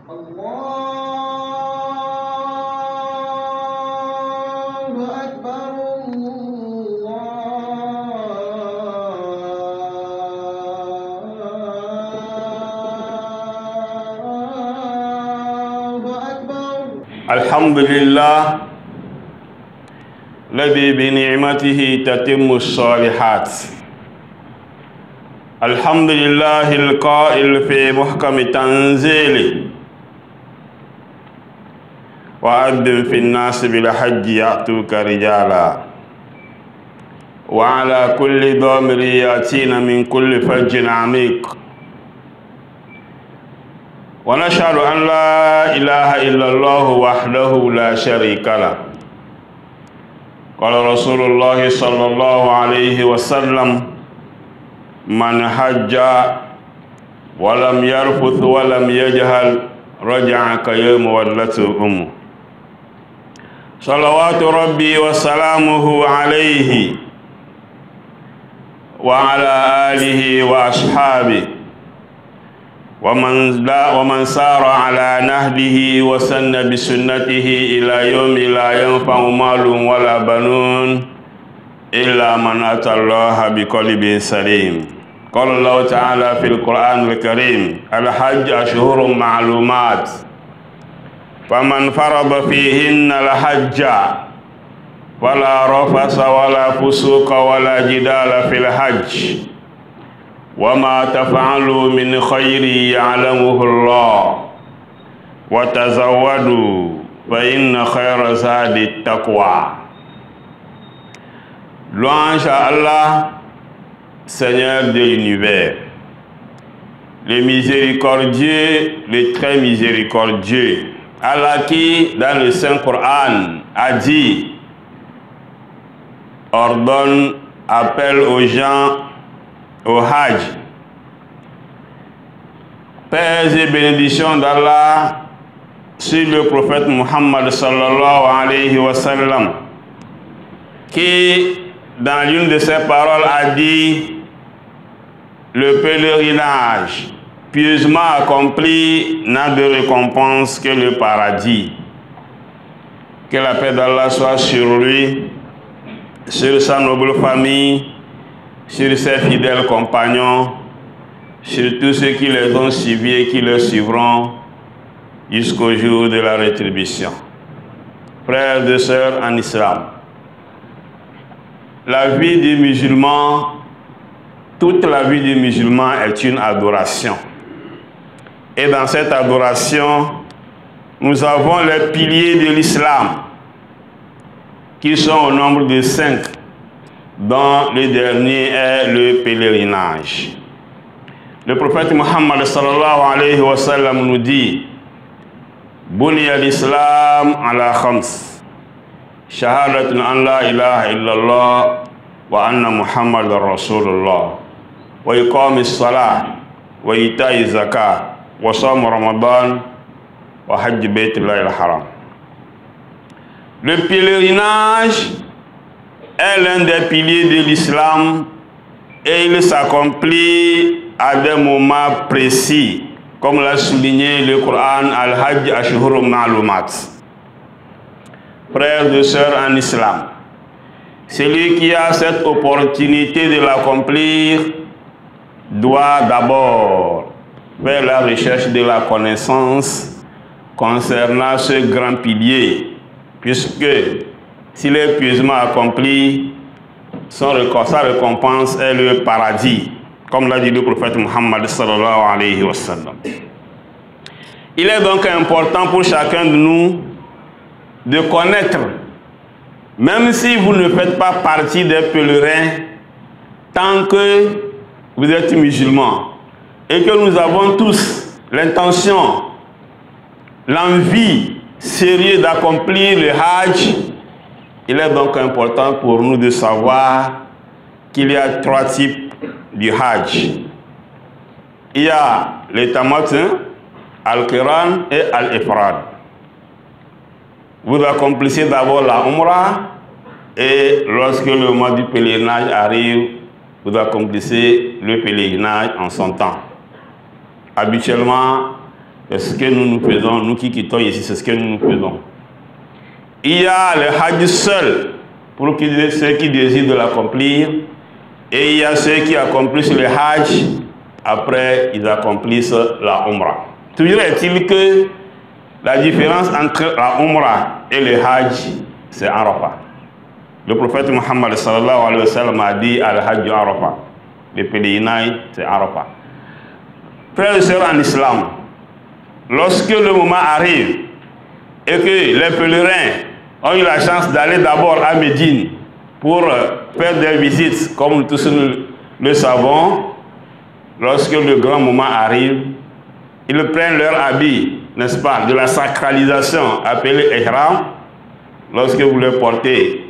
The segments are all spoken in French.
الحمد لله الذي بنعمته تتم الصالحات. الحمد لله القائل في محكم تنزيله: وأذن في الناس بالحج يأتوك رجالا وعلى كل ضامر يأتين من كل فج عميق. ونشهد أن لا إله إلا الله وحده لا شريك له. قال رسول الله صلى الله عليه وسلم: من حج ولم يرفث ولم يجهل رجع كيوم ولدته أمه. صلوات ربي وسلامه عليه وعلى آله وأصحابه ومن سار على نهجه وسن بسنته إلى يوم لا ينفع مال ولا بنون إلا من أتى الله بقلب سليم. قال الله تعالى في القرآن الكريم: الحج أشهر معلومات فمن فرض فيهن الحج فلا رفث ولا فسوق ولا جدال في الحج وما تفعلوا من خير يعلمه الله وتزودوا فإن خير زاد التقوى. Louange à Allah, Seigneur de l'univers, le miséricordieux, le très miséricordieux. Allah qui, dans le Saint-Coran, a dit, ordonne, appelle aux gens au Hajj. Paix et bénédiction d'Allah sur le prophète Muhammad sallallahu alayhi wa sallam, qui, dans l'une de ses paroles, a dit: le pèlerinage pieusement accompli n'a de récompense que le paradis. Que la paix d'Allah soit sur lui, sur sa noble famille, sur ses fidèles compagnons, sur tous ceux qui les ont suivis et qui les suivront jusqu'au jour de la rétribution. Frères et sœurs en islam, la vie du musulman, toute la vie du musulman est une adoration. Et dans cette adoration, nous avons les piliers de l'islam, qui sont au nombre de 5, dont le dernier est le pèlerinage. Le prophète Muhammad sallallahu alayhi wa sallam nous dit: Buniya l'islam ala khams, shahadatun an la ilaha illallah wa anna Muhammadan Rasulullah, wa iqamis salah, wa ita'i zakah, wa sawm ramadan, wa hajj baytillahi al-haram. Le pèlerinage est l'un des piliers de l'islam et il s'accomplit à des moments précis, comme l'a souligné le Coran: Al-Hajj Ashhurun Ma'lumat. Frères et sœurs en islam, celui qui a cette opportunité de l'accomplir doit d'abord faire la recherche de la connaissance concernant ce grand pilier, puisque s'il est pieusement accompli, sa récompense est le paradis, comme l'a dit le prophète Muhammad sallallahu alayhi wa sallam. Il est donc important pour chacun de nous de connaître, même si vous ne faites pas partie des pèlerins, tant que vous êtes musulman et que nous avons tous l'intention, l'envie sérieuse d'accomplir le Hajj, il est donc important pour nous de savoir qu'il y a 3 types du Hajj. Il y a le tamattu, al-qiran et al-ifrad. Vous accomplissez d'abord la Umrah et lorsque le mois du pèlerinage arrive, vous accomplissez le pèlerinage en son temps. Habituellement, C'est ce que nous faisons, nous qui quittons ici, c'est ce que nous faisons. Il y a le Hajj seul, pour ceux qui désirent de l'accomplir, et il y a ceux qui accomplissent le Hajj, après ils accomplissent la Umrah. Toujours est-il que la différence entre la Umrah et le Hajj, c'est Arafah. Le prophète Muhammad sallallahu alayhi wa sallam a dit al-Hajj Arafah. Le pèlerinage, c'est Arafah. Frères et sœurs en islam, lorsque le moment arrive et que les pèlerins ont eu la chance d'aller d'abord à Médine pour faire des visites, comme nous tous le savons, lorsque le grand moment arrive, ils prennent leur habit, n'est-ce pas, de la sacralisation appelée Ihram. Lorsque vous le portez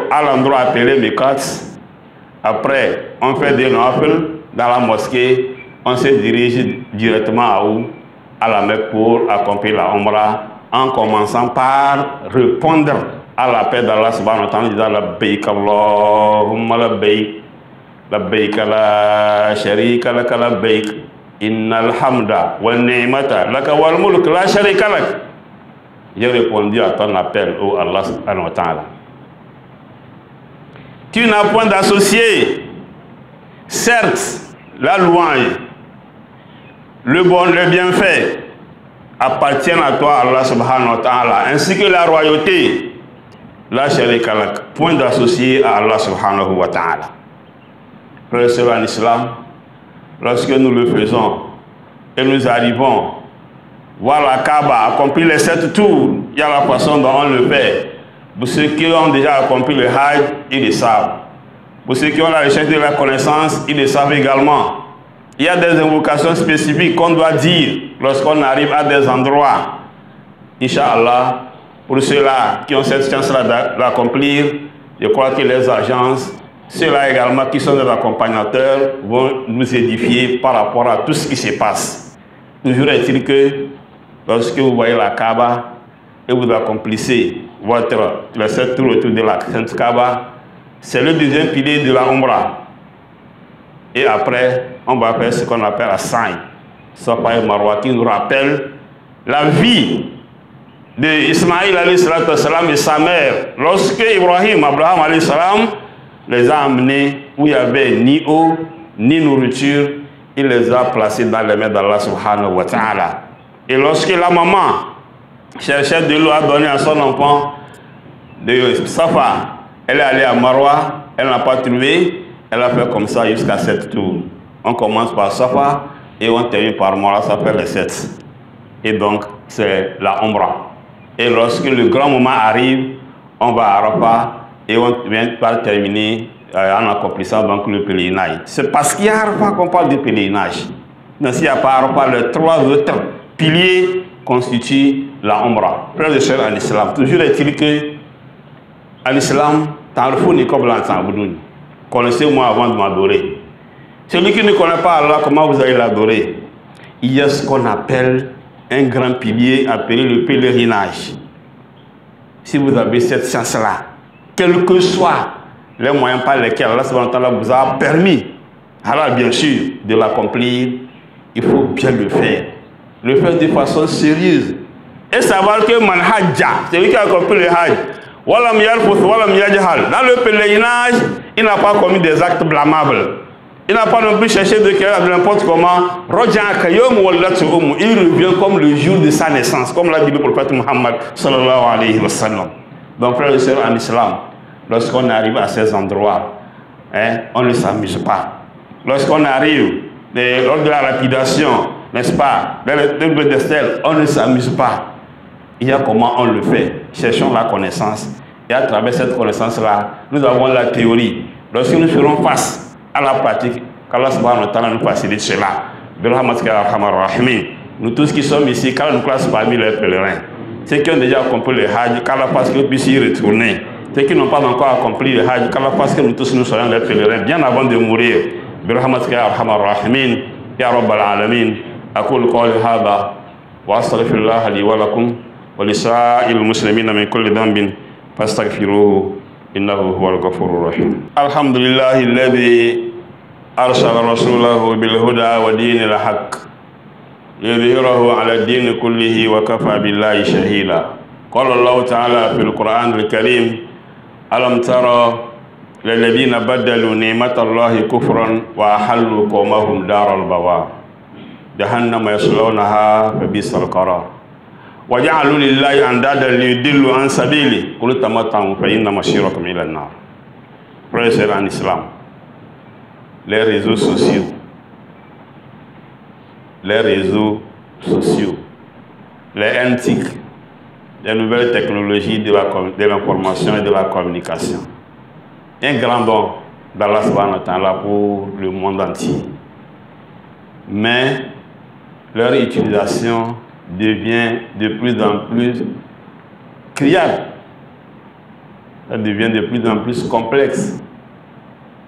à l'endroit appelé Miqat, après on fait des nafil dans la mosquée, on se dirige directement à où? À la Mecque pour accomplir la Umrah, en commençant par répondre à l'appel d'Allah subhanahu wa ta'ala, disant labbaik Allahumma labbaik, labbaik la sharika laka labbaik, innal hamda wal ni'mata laka wal mulk la sharika lak. J'ai répondu à ton appel, ô Allah subhanahu wa ta'ala. Tu n'as point d'associé. Certes, la louange, le bienfait appartiennent à toi, Allah subhanahu wa ta'ala, ainsi que la royauté. La sharika lak, point d'associé à Allah subhanahu wa ta'ala. Frères et sœurs en islam, lorsque nous le faisons et nous arrivons voir la Kaaba, accomplir les 7 tours, il y a la façon dont on le fait. Pour ceux qui ont déjà accompli le Hajj, ils le savent. Pour ceux qui ont la recherche de la connaissance, ils le savent également. Il y a des invocations spécifiques qu'on doit dire lorsqu'on arrive à des endroits. Inch'Allah, pour ceux-là qui ont cette chance-là d'accomplir, je crois que les agences, ceux-là également qui sont des accompagnateurs, vont nous édifier par rapport à tout ce qui se passe. Toujours est-il que lorsque vous voyez la Kaaba et vous accomplissez les 7 tours autour de la Sainte Kaaba, c'est le deuxième pilier de la Umrah. Et après, on va faire ce qu'on appelle la Sa'i, Safa et Marwa, qui nous rappelle la vie d'Ismaïl alayhi salam et sa mère. Lorsque Abraham alayhi salam les a amenés où il n'y avait ni eau, ni nourriture, il les a placés dans les mains d'Allah subhanahu wa ta'ala. Et lorsque la maman cherchait de l'eau à donner à son enfant de Safa, elle est allée à Marwa, elle n'a pas trouvé, elle a fait comme ça jusqu'à 7 tours. On commence par Safa et on termine par Marwa, ça fait les 7. Et donc, c'est la Umrah. Et lorsque le grand moment arrive, on va à Arafah et on vient par terminer en accomplissant donc le pèlerinage. C'est parce qu'il y a Arafah qu'on parle de pèlerinage. Mais s'il n'y a pas Arafah, les 3 autres piliers constituent la Umrah. Frères et sœurs en islam, toujours est-il que en islam, Tarfou n'est comme l'ensemble. Connaissez-moi avant de m'adorer. Celui qui ne connaît pas Allah, comment vous allez l'adorer? Il y a ce qu'on appelle un grand pilier appelé le pèlerinage. Si vous avez cette chance-là, quels que soient les moyens par lesquels Allah vous a permis, alors bien sûr, de l'accomplir, il faut bien le faire. Le faire de façon sérieuse. Et savoir que man hajja, celui qui a accompli le hajj, walam yarfuth walam yajhal, dans le pèlerinage, il n'a pas commis des actes blâmables. Il n'a pas non plus cherché de créer de n'importe comment. Il revient comme le jour de sa naissance, comme l'a dit le prophète Muhammad sallallahu alayhi wa sallam. Donc, frères et sœurs en islam, lorsqu'on arrive à ces endroits, on ne s'amuse pas. Lorsqu'on arrive lors de la lapidation, n'est-ce pas, le destel, on ne s'amuse pas. Il y a comment on le fait. Cherchons la connaissance. Et à travers cette connaissance-là, nous avons la théorie. Lorsque nous ferons face à la pratique, qu'Allah subhanahu wa ta'ala nous facilite cela. Nous tous qui sommes ici, qu'Allah nous classe parmi les pèlerins. Ceux qui ont déjà accompli le Hajj, qu'Allah fasse qu'ils puissent y retourner. Ceux qui n'ont pas encore accompli le Hajj, qu'Allah fasse que nous tous nous soyons les pèlerins bien avant de mourir. برحمتك يا أرحم الراحمين يا رب العالمين أقول قولي هذا وأستغفر الله لي ولكم ولسائر المسلمين من كل ذنب فاستغفروه إنه هو الغفور الرحيم. الحمد لله الذي أرسل رسوله بالهدى ودين الحق ليظهره على الدين كله وكفى بالله شهيدا. قال الله تعالى في القرآن الكريم ألم ترى للذين بدلوا نعمة الله كفرا وأحلوا قومهم دار البوار جهنم يصلونها فبئس القرار وجعلوا لله أندادا ليضلوا عن سبيله قل تمتعوا فإن مصيركم إلى النار. Frères et sœurs en islam, les réseaux sociaux, les NTIC, les nouvelles technologies de l'information et de la communication. Un grand don d'Allah subhanahu wa ta'ala pour le monde entier. Mais leur utilisation devient de plus en plus criable. Ça devient de plus en plus complexe.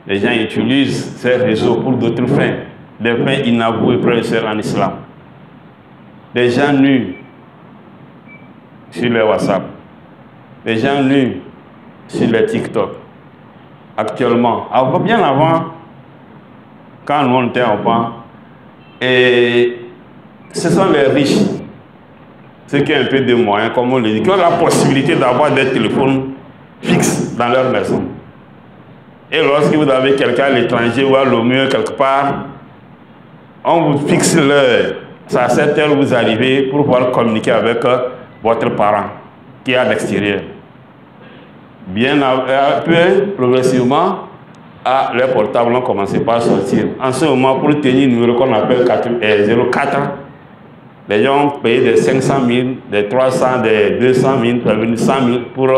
Les gens utilisent ces réseaux pour d'autres fins, des fins inavouées, frères et sœurs en islam. Des gens nus sur les WhatsApp, des gens nus sur les TikTok. Actuellement, bien avant, quand nous étions enfants, et ce sont les riches, ceux qui ont un peu de moyens, comme on le dit, qui ont la possibilité d'avoir des téléphones fixes dans leur maison. Et lorsque vous avez quelqu'un à l'étranger ou à l'ONU quelque part, on vous fixe l'heure. C'est à cette heure où vous arrivez pour pouvoir communiquer avec votre parent qui est à l'extérieur. Bien peu, progressivement, les portables ont commencé par sortir. En ce moment, pour tenir le numéro qu'on appelle 04, les gens ont payé des 500 000, des 300, des 200 000, 100 000 pour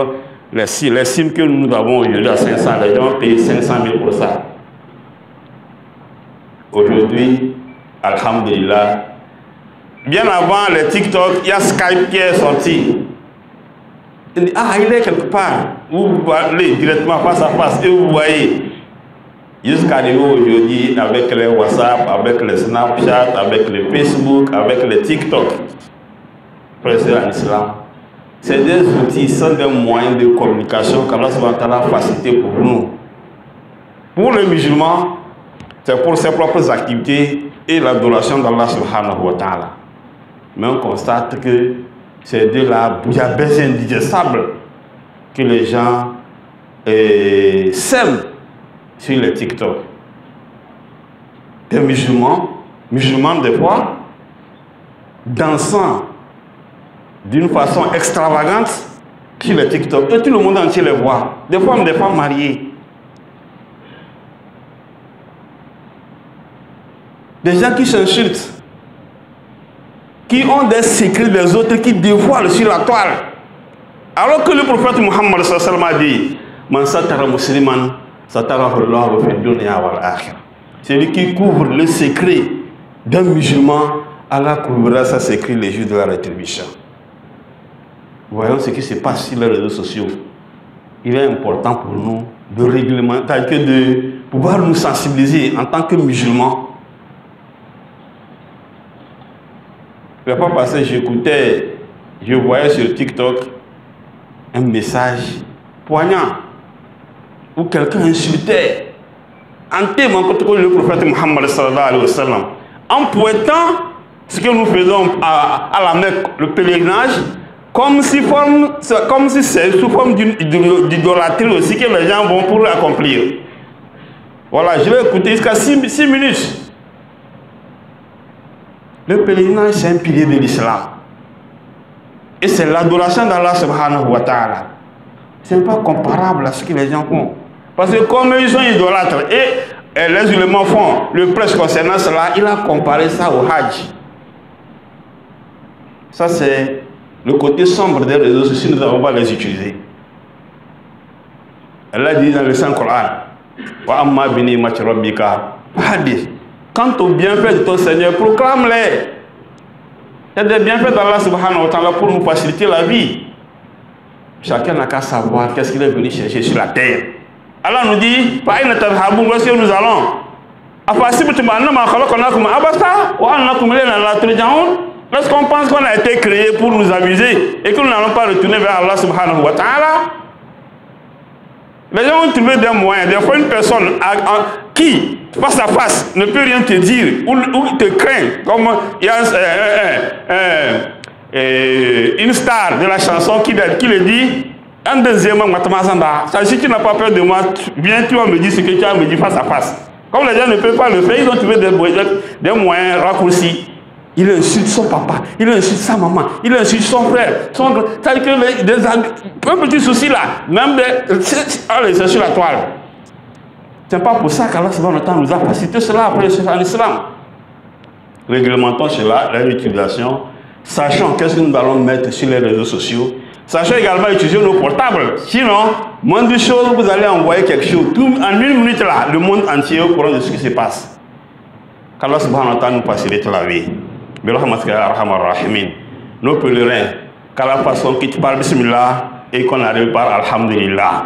les SIM que nous avons aujourd'hui à 500. Les gens ont payé 500 000 pour ça. Aujourd'hui, alhamdulillah, bien avant les TikTok, il y a Skype qui est sorti. Il dit, ah, il est quelque part. Vous allez directement face à face et vous voyez. Jusqu'à niveau aujourd'hui, avec les WhatsApp, avec les Snapchat, avec les Facebook, avec les TikTok. Frères en islam, c'est des outils, sont des moyens de communication qu'Allah subhanahu wa ta'ala a facilité pour nous. Pour les musulmans, c'est pour ses propres activités et l'adoration d'Allah subhanahu wa ta'ala. Mais on constate que c'est de la bouillabaisse indigestible que les gens sèment sur les TikTok. Des musulmans des fois, dansant d'une façon extravagante sur les TikTok. Et tout le monde entier les voit. Des femmes mariées. Des gens qui s'insultent, qui ont des secrets des autres, qui dévoilent sur la toile. Alors que le prophète Muhammad sallallahu alayhi wa sallam a dit, Man satara musliman, satarahu Allahu fi dunya wal akhirah. Celui qui couvre le secret d'un musulman, Allah couvrira sa secret les jours de la rétribution. Voyons ce qui se passe sur les réseaux sociaux. Il est important pour nous de réglementer, de pouvoir nous sensibiliser en tant que musulmans. La fois passée, je voyais sur TikTok un message poignant où quelqu'un insultait en témoignant contre le prophète Muhammad sallallahu alayhi wa sallam, en pointant ce que nous faisons à la Mecque, le pèlerinage, comme si c'est sous forme d'idolâtrie aussi que les gens vont pour l'accomplir. Voilà, je vais écouter jusqu'à 6 minutes. Le pèlerinage, c'est un pilier de l'islam. Et c'est l'adoration d'Allah subhanahu wa ta'ala. Ce n'est pas comparable à ce que les gens font. Parce que comme ils sont idolâtres et les ulémas font le prêche concernant cela, il a comparé ça au Hajj. Ça, c'est le côté sombre des réseaux sociaux, nous n'avons pas les utiliser. Allah dit dans le Saint-Coran, Wa amma bini machrabbika hadith. Quant aux bienfaits de ton Seigneur, proclame-les. Il y a des bienfaits d'Allah subhanahu wa ta'ala pour nous faciliter la vie. Chacun n'a qu'à savoir qu'est-ce qu'il est venu chercher sur la terre. Allah nous dit, voici où nous allons. Est-ce qu'on pense qu'on a été créé pour nous amuser et que nous n'allons pas retourner vers Allah subhanahu wa ta'ala? Les gens ont trouvé des moyens. Des fois, une personne qui, face à face, ne peut rien te dire ou te craint, comme il y a une star de la chanson qui le dit. Un deuxième, si tu n'as pas peur de moi, viens, tu vas me dire ce que tu as me dire face à face. Comme les gens ne peuvent pas le faire, ils ont trouvé des moyens raccourcis. Il insulte son papa, il insulte sa maman, il insulte son frère. C'est-à-dire que un petit souci là, même c'est sur la toile. C'est pas pour ça qu'Allah nous a facilité cela après l'islam. Réglementons cela, leur utilisation, sachant qu'est-ce que nous allons mettre sur les réseaux sociaux. Sachant également utiliser nos portables. Sinon, moins de choses, vous allez envoyer quelque chose. En une minute là, le monde entier est au courant de ce qui se passe. Qu'Allah subhanahu wa ta'ala nous facilite la vie. Nos pèlerins, qu'à la façon qu'ils parlent bismillah et qu'on arrive par alhamdulillah.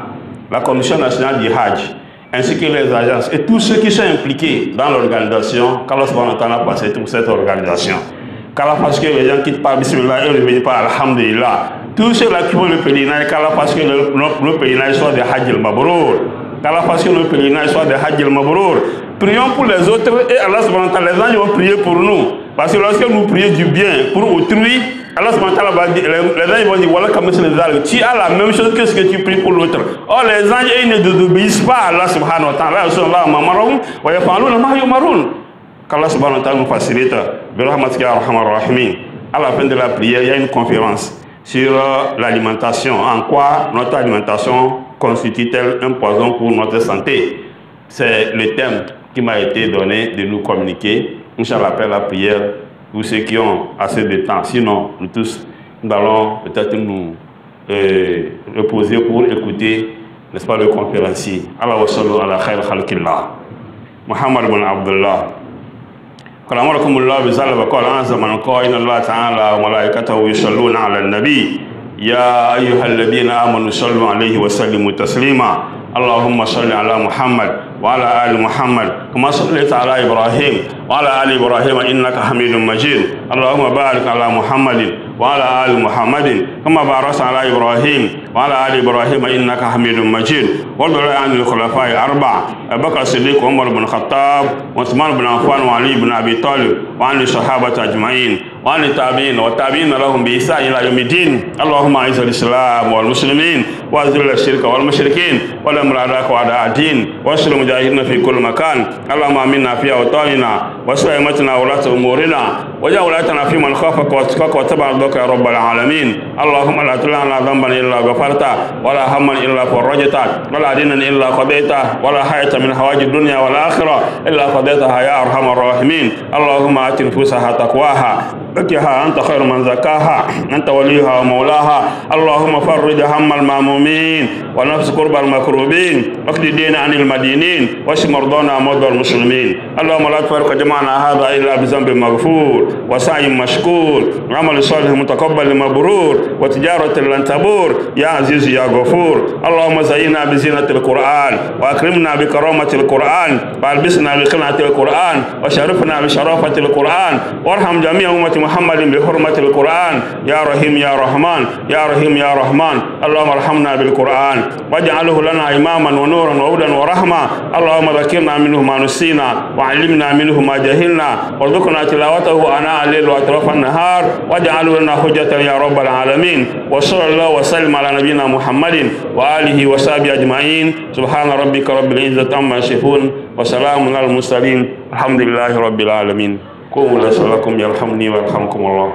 La Commission nationale du Hajj, ainsi que les agences et tous ceux qui sont impliqués dans l'organisation, qu'Allah subhanahu wa ta'ala passe pour cette organisation. Qu'à la façon que les gens qui parlent bismillah et reviennent par alhamdulillah. Tous ceux-là qui vont le pèlerinage, qu'à la façon que le pèlerinage soit des Hajj al-Mabrour. Qu'à la façon que le pèlerinage soit des Hajj al-Mabrour. Prions pour les autres et Allah subhanahu wa ta'ala, les anges vont prier pour nous. Parce que lorsque nous prions du bien pour autrui, Allah subhanahu wa ta'ala va dire, les anges vont dire, voilà comme c'est les algues. Tu as la même chose que ce que tu pries pour l'autre. Or les anges, ils ne désobéissent pas à Allah subhanahu wa ta'ala. Qu'Allah subhanahu wa ta'ala nous facilite. À la fin de la prière, il y a une conférence sur l'alimentation. En quoi notre alimentation constitue-t-elle un poison pour notre santé? C'est le thème qui m'a été donné de nous communiquer. Inch'Allah, après la prière, pour ceux qui ont assez de temps. Sinon, nous tous, nous allons peut-être nous reposer pour écouter, n'est-ce pas, le conférencier. Allah wa sallu ala khayr khalqillah. Muhammad ibn Abdullah. قال أمركم الله بذلك وقال أعز من قال إن الله تعالى وملائكته يصلون على النبي يا أيها الذين آمنوا صلوا عليه وسلموا تسليما اللهم صل على محمد وعلى آل محمد كما صليت على إبراهيم وعلى آل إبراهيم إنك حميد مجيد اللهم بارك على محمد وعلى آل محمد كما باركت على إبراهيم وعلى آل إبراهيم إنك حميد مجيد وارض عن الخلفاء الأربعة أبو بكر الصديق وعمر بن الخطاب وعثمان بن عفان وعلي بن أبي طالب وعن الصحابة أجمعين وعن التابعين والتابعين لهم بإحسان إلى يوم الدين اللهم أعز الإسلام والمسلمين وأذل الشرك والمشركين ودمر أعداءك وأعداء الدين وانصر المجاهدين في كل مكان اللهم آمنا في أوطاننا واصلح أئمتنا وولاة أمورنا واجعل ولايتنا في من خافك واتقاك واتبع رضاك يا رب العالمين اللهم لا تدع لنا ذنبا إلا غفرته ولا هما إلا فرجته ولا دينا إلا قضيته ولا حاجة من حوائج الدنيا والآخرة إلا قضيتها يا أرحم الراحمين اللهم آت نفوسها تقواها زكها أنت خير من زكاها أنت وليها ومولاها اللهم فرج هم المامومين ونفس قرب المكروبين واقض الدين عن المدينين واشف مرضانا ومرضى المسلمين اللهم لا تفرق جمعنا هذا إلا بذنب مغفور وسعي مشكور وعمل صالح متقبل مبرور وتجارة لن تبور يا عزيز يا غفور اللهم زينا بزينة القرآن وأكرمنا بكرامة القرآن والبسنا بقناة القرآن وشرفنا بشرافة القرآن وارحم جميع أمة محمد بحرمة القرآن يا رحيم يا رحمن يا رحيم يا رحمن اللهم ارحمنا بالقرآن واجعله لنا إماما ونورا وهدى ورحمة اللهم ذكرنا منه ما نسينا وعلمنا منه ما جهلنا وارزقنا تلاوته آناء الليل وأطراف النهار واجعله لنا حجة يا رب العالمين وصلى الله وسلم على نبينا محمد وآله وصحبه أجمعين سبحان ربك رب العزة عما يصفون وسلام على المرسلين الحمد لله رب العالمين قوموا إلى صلاتكم يرحمني ويرحمكم الله